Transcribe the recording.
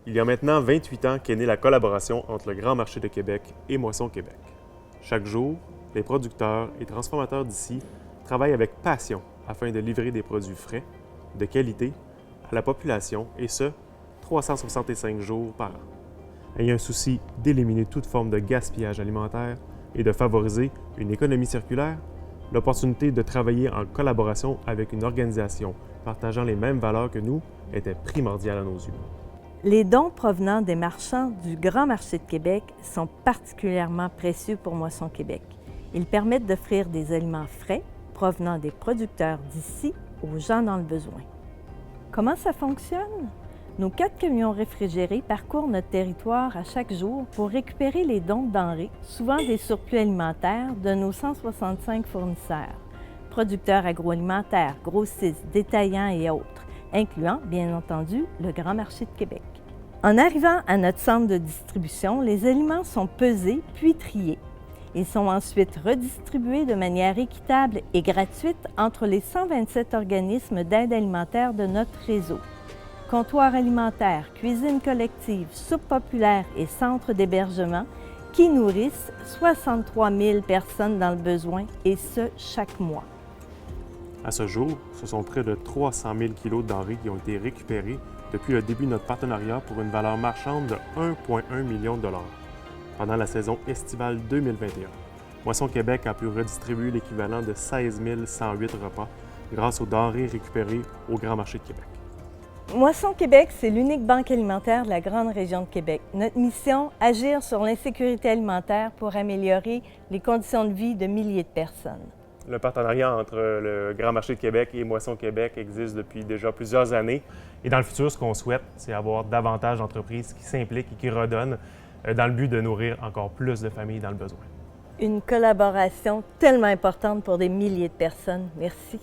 Il y a maintenant 28 ans qu'est née la collaboration entre le Grand Marché de Québec et Moisson Québec. Chaque jour, les producteurs et transformateurs d'ici travaillent avec passion afin de livrer des produits frais, de qualité, à la population, et ce, 365 jours par an. Ayant un souci d'éliminer toute forme de gaspillage alimentaire et de favoriser une économie circulaire, l'opportunité de travailler en collaboration avec une organisation partageant les mêmes valeurs que nous était primordiale à nos yeux. Les dons provenant des marchands du Grand Marché de Québec sont particulièrement précieux pour Moisson Québec. Ils permettent d'offrir des aliments frais provenant des producteurs d'ici aux gens dans le besoin. Comment ça fonctionne? Nos 4 camions réfrigérés parcourent notre territoire à chaque jour pour récupérer les dons de denrées, souvent des surplus alimentaires, de nos 165 fournisseurs, producteurs agroalimentaires, grossistes, détaillants et autres, incluant, bien entendu, le Grand Marché de Québec. En arrivant à notre centre de distribution, les aliments sont pesés puis triés. Ils sont ensuite redistribués de manière équitable et gratuite entre les 127 organismes d'aide alimentaire de notre réseau. Comptoirs alimentaires, cuisines collectives, soupes populaires et centres d'hébergement qui nourrissent 63 000 personnes dans le besoin, et ce, chaque mois. À ce jour, ce sont près de 300 000 kilos de denrées qui ont été récupérés depuis le début de notre partenariat pour une valeur marchande de 1,1 million de dollars. Pendant la saison estivale 2021, Moisson Québec a pu redistribuer l'équivalent de 16 108 repas grâce aux denrées récupérées au Grand Marché de Québec. Moisson Québec, c'est l'unique banque alimentaire de la grande région de Québec. Notre mission, agir sur l'insécurité alimentaire pour améliorer les conditions de vie de milliers de personnes. Le partenariat entre le Grand Marché de Québec et Moisson Québec existe depuis déjà plusieurs années. Et dans le futur, ce qu'on souhaite, c'est avoir davantage d'entreprises qui s'impliquent et qui redonnent dans le but de nourrir encore plus de familles dans le besoin. Une collaboration tellement importante pour des milliers de personnes. Merci.